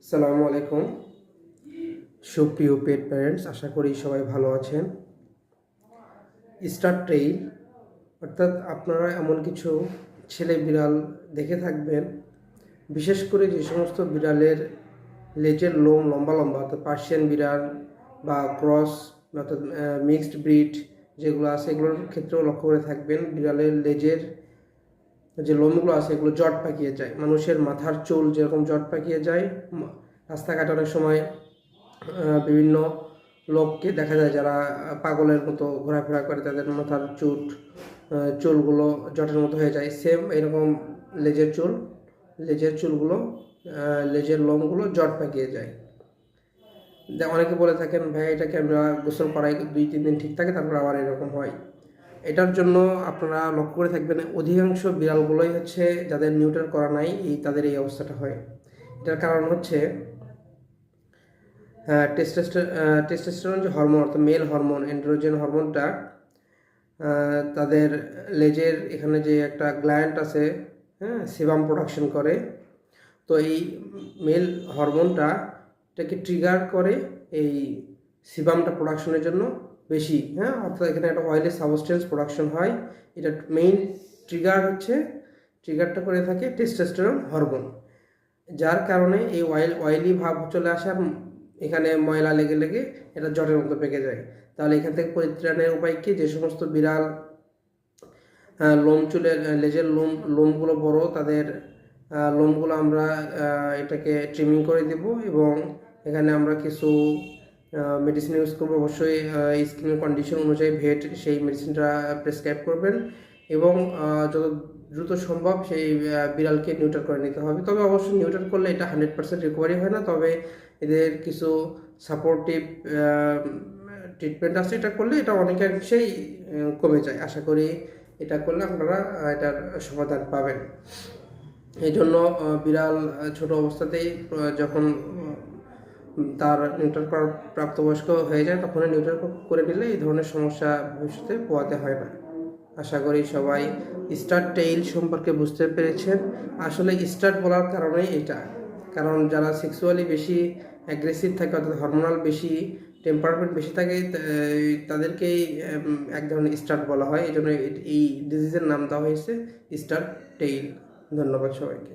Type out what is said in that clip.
আসসালামু আলাইকুম সুপ্রিয় পেট প্যারেন্টস, আশা করি সবাই ভালো আছেন। স্টার ট্রেইল অর্থাৎ আপনারা এমন কিছু ছেলে বিড়াল দেখে থাকবেন, বিশেষ করে যে সমস্ত বিড়ালের লেজের লোম লম্বা লম্বা, অর্থাৎ পার্সিয়ান বিড়াল বা ক্রস অর্থাৎ মিক্সড ব্রিড যেগুলো আছে এগুলোর ক্ষেত্রেও লক্ষ্য করে থাকবেন। বিড়ালের লেজের যে লোমগুলো আছে এগুলো জট পাকিয়ে যায়, মানুষের মাথার চুল যেরকম জট পাকিয়ে যায়। রাস্তাঘাটে অনেক সময় বিভিন্ন লোককে দেখা যায় যারা পাগলের মতো ঘোরাফেরা করে, তাদের মাথার চুলগুলো জটের মতো হয়ে যায়। সেম এরকম লেজের চুলগুলো লেজের লোমগুলো জট পাকিয়ে যায়। অনেকে বলে থাকেন, ভাই এটাকে আমরা গোসল করাই 2-3 দিন ঠিক থাকে, তারপর আবার এরকম হয়। এটার জন্য আপনারা লক্ষ্য করে থাকবেন, অধিকাংশ বিড়ালগুলোই হচ্ছে যাদের নিউটার করা নাই তাদের এই অবস্থাটা হয়। এটার কারণ হচ্ছে টেস্টোস্টেরন যে হরমোন, অর্থাৎ মেল হরমোন, এন্ড্রোজেন হরমোনটা তাদের লেজের এখানে যে একটা গ্ল্যান্ড আছে, সেবাম প্রোডাকশন করে। তো এই মেল হরমোনটা এটাকে ট্রিগার করে এই সিবামটা প্রোডাকশনের জন্য বেশি, অর্থাৎ এখানে একটা অয়েলি সাবস্টেন্স প্রোডাকশন হয়। এটা মেইন ট্রিগারটা করে থাকে টেস্টোস্টেরন হরমোন, যার কারণে এই অয়েলি ভাব চলে আসে, আর এখানে ময়লা লেগে লেগে এটা জটের মতো পেকে যায়। তাহলে এখান থেকে পরিত্রাণের উপায় কি? যে সমস্ত বিড়াল লেজের লোমগুলো বড়, তাদের লোমগুলো আমরা এটাকে ট্রিমিং করে দেব, এবং এখানে আমরা কিছু মেডিসিন ইউজ করবো। অবশ্যই স্কিনের কন্ডিশন অনুযায়ী ভেট সেই মেডিসিনটা প্রেসক্রাইব করবেন, এবং যত দ্রুত সম্ভব সেই বিড়ালকে নিউটার করে নিতে হবে। তবে অবশ্যই নিউটার করলে এটা 100% রিকভারি হয় না, তবে এদের কিছু সাপোর্টিভ ট্রিটমেন্ট আছে, এটা করলে এটা অনেকাংশেই কমে যায়। আশা করি এটা করলে আপনারা এটার সমাধান পাবেন। এই জন্য বিড়াল ছোট অবস্থাতেই যখন তার নিউটার করার প্রাপ্তবয়স্ক হয়ে যায়, তখন নিউটার করে নিলে এই ধরনের সমস্যা ভবিষ্যতে পোহাতে হয় না। আশা করি সবাই স্টার টেইল সম্পর্কে বুঝতে পেরেছেন। আসলে স্টার বলার কারণেই এটা, কারণ যারা সেক্সুয়ালি বেশি অ্যাগ্রেসিভ থাকে, অর্থাৎ হরমোনাল বেশি টেম্পারমেন্ট বেশি থাকে, তাদেরকেই এক ধরনের স্টার বলা হয়। এই জন্য এই ডিজিজের নাম দেওয়া হয়েছে স্টার টেইল। ধন্যবাদ সবাইকে।